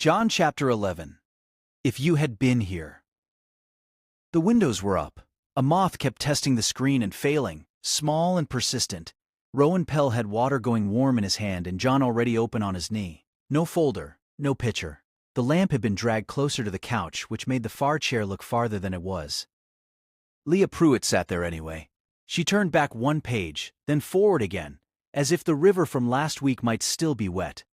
John chapter 11. If you had been here. The windows were up. A moth kept testing the screen and failing, small and persistent. Rowan Pell had water going warm in his hand and John already open on his knee. No folder, no pitcher. The lamp had been dragged closer to the couch, which made the far chair look farther than it was. Leah Pruitt sat there anyway. She turned back one page, then forward again, as if the river from last week might still be wet.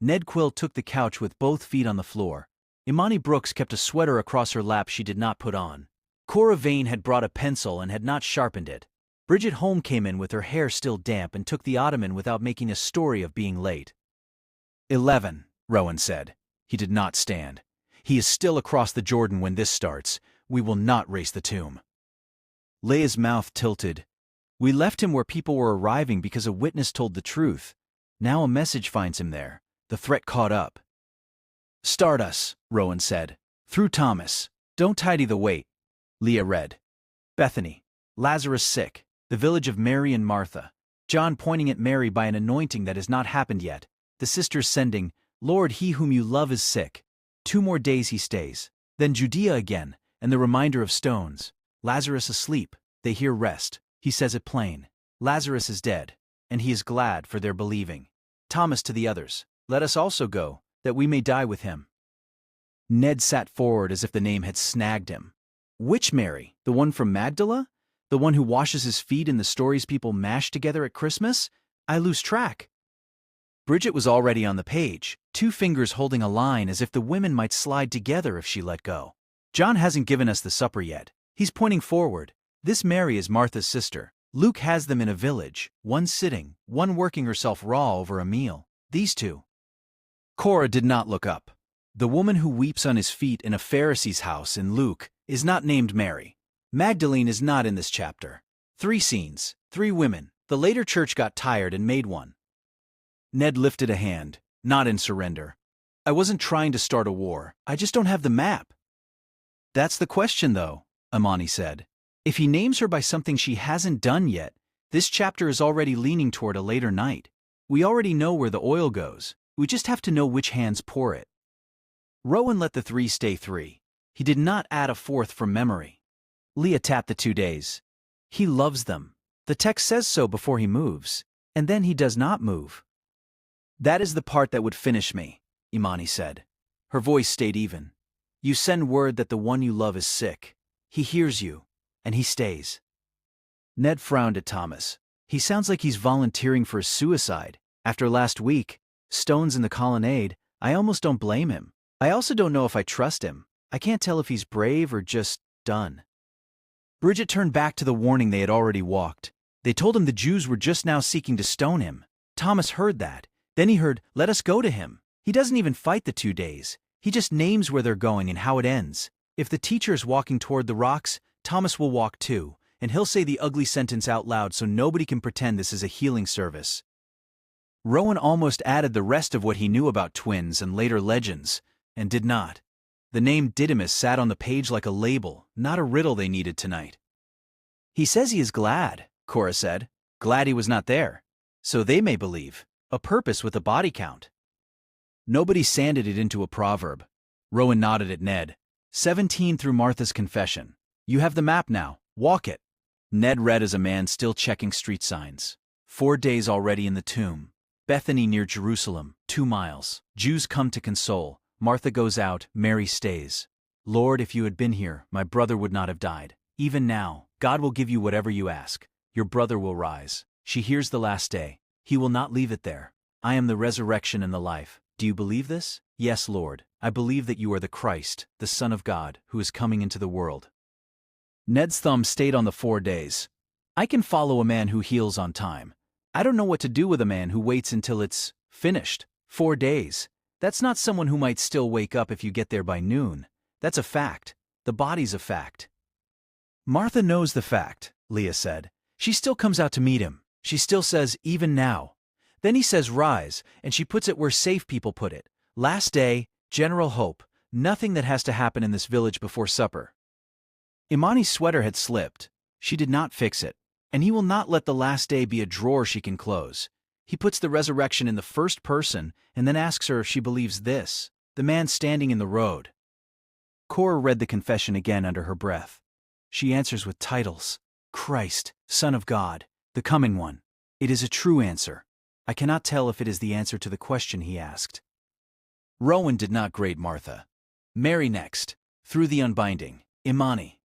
Ned Quill took the couch with both feet on the floor. Imani Brooks kept a sweater across her lap she did not put on. Cora Vane had brought a pencil and had not sharpened it. Bridget Home came in with her hair still damp and took the ottoman without making a story of being late. 11, Rowan said. He did not stand. He is still across the Jordan when this starts. We will not race the tomb. Leah's mouth tilted. We left him where people were arriving because a witness told the truth. Now a message finds him there. The threat caught up. Start us, Rowan said. Through Thomas. Don't tidy the weight. Leah read. Bethany. Lazarus sick. The village of Mary and Martha. John pointing at Mary by an anointing that has not happened yet. The sisters sending, Lord, he whom you love is sick. 2 more days he stays. Then Judea again, and the reminder of stones. Lazarus asleep. They hear rest. He says it plain. Lazarus is dead, and he is glad for their believing. Thomas to the others. Let us also go, that we may die with him. Ned sat forward as if the name had snagged him. Which Mary? The one from Magdala? The one who washes his feet in the stories people mash together at Christmas? I lose track. Bridget was already on the page, 2 fingers holding a line as if the women might slide together if she let go. John hasn't given us the supper yet. He's pointing forward. This Mary is Martha's sister. Luke has them in a village, one sitting, one working herself raw over a meal. These 2. Cora did not look up. The woman who weeps on his feet in a Pharisee's house in Luke is not named Mary. Magdalene is not in this chapter. 3 scenes, 3 women. The later church got tired and made one. Ned lifted a hand, not in surrender. I wasn't trying to start a war. I just don't have the map. That's the question, though, Imani said. If he names her by something she hasn't done yet, this chapter is already leaning toward a later night. We already know where the oil goes. We just have to know which hands pour it. Rowan let the 3 stay 3. He did not add a 4th from memory. Leah tapped the 2 days. He loves them. The text says so before he moves, and then he does not move. That is the part that would finish me, Imani said. Her voice stayed even. You send word that the one you love is sick. He hears you, and he stays. Ned frowned at Thomas. He sounds like he's volunteering for a suicide. After last week, stones in the colonnade, I almost don't blame him. I also don't know if I trust him. I can't tell if he's brave or just done. Bridget turned back to the warning they had already walked. They told him the Jews were just now seeking to stone him. Thomas heard that. Then he heard, let us go to him. He doesn't even fight the 2 days. He just names where they're going and how it ends. If the teacher is walking toward the rocks, Thomas will walk too, and he'll say the ugly sentence out loud so nobody can pretend this is a healing service. Rowan almost added the rest of what he knew about twins and later legends, and did not. The name Didymus sat on the page like a label, not a riddle they needed tonight. He says he is glad, Cora said. Glad he was not there. So they may believe. A purpose with a body count. Nobody sanded it into a proverb. Rowan nodded at Ned. 17 through Martha's confession. You have the map now. Walk it. Ned read as a man still checking street signs. 4 days already in the tomb. Bethany near Jerusalem, 2 miles. Jews come to console. Martha goes out, Mary stays. Lord, if you had been here, my brother would not have died. Even now, God will give you whatever you ask. Your brother will rise. She hears the last day. He will not leave it there. I am the resurrection and the life. Do you believe this? Yes, Lord. I believe that you are the Christ, the Son of God, who is coming into the world. Ned's thumb stayed on the 4 days. I can follow a man who heals on time. I don't know what to do with a man who waits until it's finished. 4 days. That's not someone who might still wake up if you get there by noon. That's a fact. The body's a fact. Martha knows the fact, Leah said. She still comes out to meet him. She still says, even now. Then he says, rise, and she puts it where safe people put it. Last day, general hope, nothing that has to happen in this village before supper. Imani's sweater had slipped. She did not fix it, and he will not let the last day be a drawer she can close. He puts the resurrection in the first person and then asks her if she believes this. the man standing in the road. Cora read the confession again under her breath. She answers with titles. Christ, Son of God, the Coming One. It is a true answer. I cannot tell if it is the answer to the question he asked. Rowan did not grade Martha. Mary next. Through the unbinding. Imani.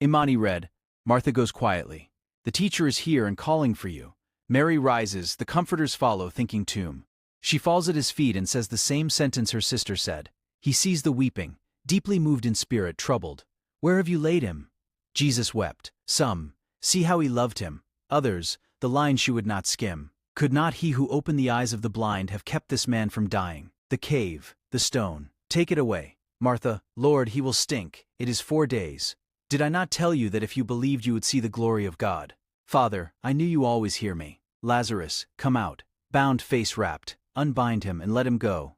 Imani read, Martha goes quietly. The teacher is here and calling for you. Mary rises, the comforters follow, thinking tomb. She falls at his feet and says the same sentence her sister said. He sees the weeping, deeply moved in spirit, troubled. Where have you laid him? Jesus wept. Some, see how he loved him. Others, the line she would not skim. Could not he who opened the eyes of the blind have kept this man from dying? The cave, the stone, take it away. Martha, Lord, he will stink. It is 4 days. Did I not tell you that if you believed you would see the glory of God? Father, I knew you always hear me. Lazarus, come out. Bound, face wrapped. Unbind him and let him go.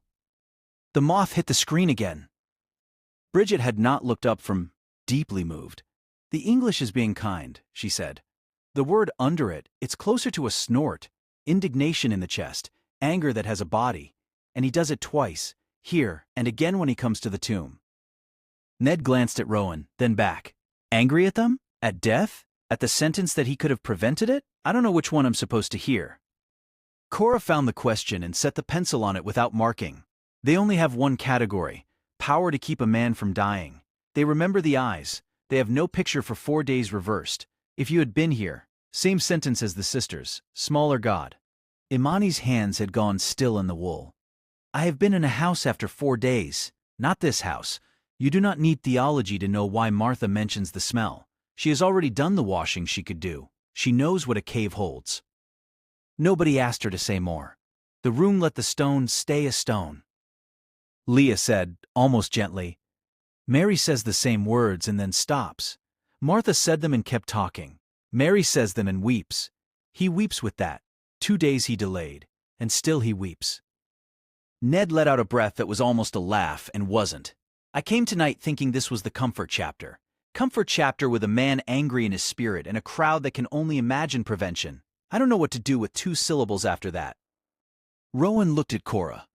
The moth hit the screen again. Bridget had not looked up from deeply moved. The English is being kind, she said. The word under it, it's closer to a snort. Indignation in the chest, anger that has a body. And he does it twice, here, and again when he comes to the tomb. Ned glanced at Rowan, then back. Angry at them? At death? At the sentence that he could have prevented it? I don't know which one I'm supposed to hear. Cora found the question and set the pencil on it without marking. They only have one category, power to keep a man from dying. They remember the eyes. They have no picture for 4 days reversed. If you had been here, same sentence as the sisters, smaller God. Imani's hands had gone still in the wool. I have been in a house after 4 days, not this house. You do not need theology to know why Martha mentions the smell. She has already done the washing she could do. She knows what a cave holds. Nobody asked her to say more. The room let the stone stay a stone. Leah said, almost gently, Mary says the same words and then stops. Martha said them and kept talking. Mary says them and weeps. He weeps with that. 2 days he delayed, and still he weeps. Ned let out a breath that was almost a laugh and wasn't. I came tonight thinking this was the comfort chapter. Comfort chapter with a man angry in his spirit and a crowd that can only imagine prevention. I don't know what to do with 2 syllables after that. Rowan looked at Cora.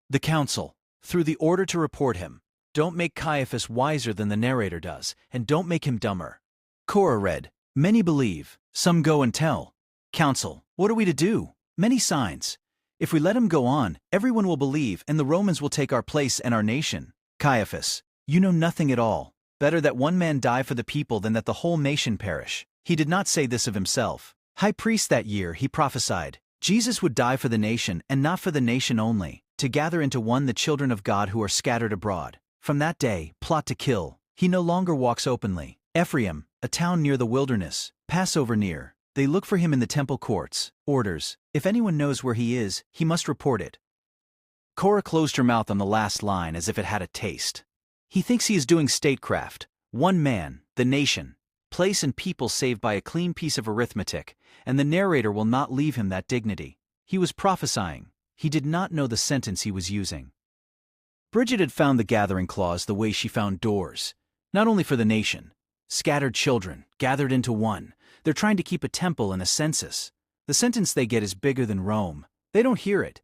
The council, through the order to report him. Don't make Caiaphas wiser than the narrator does, and don't make him dumber. Cora read, Many believe, some go and tell. Council, what are we to do? Many signs. If we let him go on, everyone will believe, and the Romans will take our place and our nation. Caiaphas, you know nothing at all. Better that one man die for the people than that the whole nation perish. He did not say this of himself. High priest that year, he prophesied, Jesus would die for the nation, and not for the nation only, to gather into one the children of God who are scattered abroad. From that day, plot to kill. He no longer walks openly. Ephraim, a town near the wilderness, Passover near. They look for him in the temple courts. Orders, if anyone knows where he is, he must report it. Cora closed her mouth on the last line as if it had a taste. He thinks he is doing statecraft. One man, the nation, place and people saved by a clean piece of arithmetic, and the narrator will not leave him that dignity. He was prophesying. He did not know the sentence he was using. Bridget had found the gathering clause the way she found doors. Not only for the nation. Scattered children, gathered into one. They're trying to keep a temple and a census. The sentence they get is bigger than Rome. They don't hear it.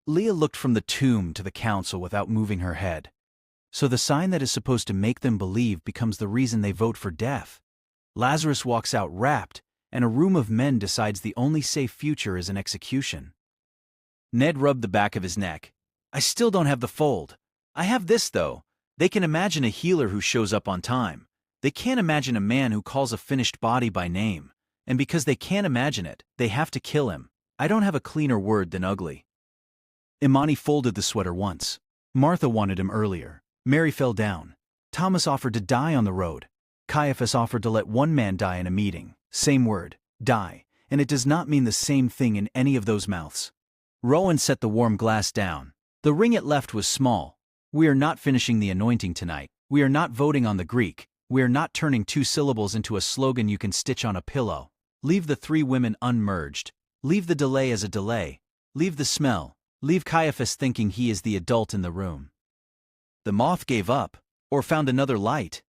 Leah looked from the tomb to the council without moving her head. So the sign that is supposed to make them believe becomes the reason they vote for death. Lazarus walks out wrapped, and a room of men decides the only safe future is an execution. Ned rubbed the back of his neck. I still don't have the fold. I have this, though. They can imagine a healer who shows up on time. They can't imagine a man who calls a finished body by name. And because they can't imagine it, they have to kill him. I don't have a cleaner word than ugly. Imani folded the sweater once. Martha wanted him earlier. Mary fell down. Thomas offered to die on the road. Caiaphas offered to let one man die in a meeting. Same word, die, and it does not mean the same thing in any of those mouths. Rowan set the warm glass down. The ring it left was small. We are not finishing the anointing tonight. We are not voting on the Greek. We are not turning 2 syllables into a slogan you can stitch on a pillow. Leave the 3 women unmerged. Leave the delay as a delay. Leave the smell. Leave Caiaphas thinking he is the adult in the room. The moth gave up, or found another light.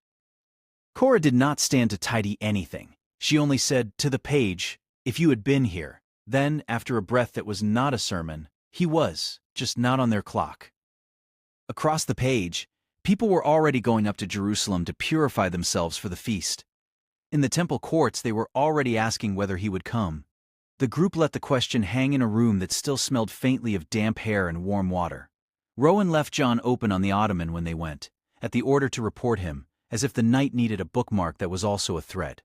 Cora did not stand to tidy anything. She only said, to the page, if you had been here. Then, after a breath that was not a sermon, he was, just not on their clock. Across the page, people were already going up to Jerusalem to purify themselves for the feast. In the temple courts, they were already asking whether he would come. The group let the question hang in a room that still smelled faintly of damp hair and warm water. Rowan left John open on the ottoman when they went, at the order to report him, as if the night needed a bookmark that was also a thread.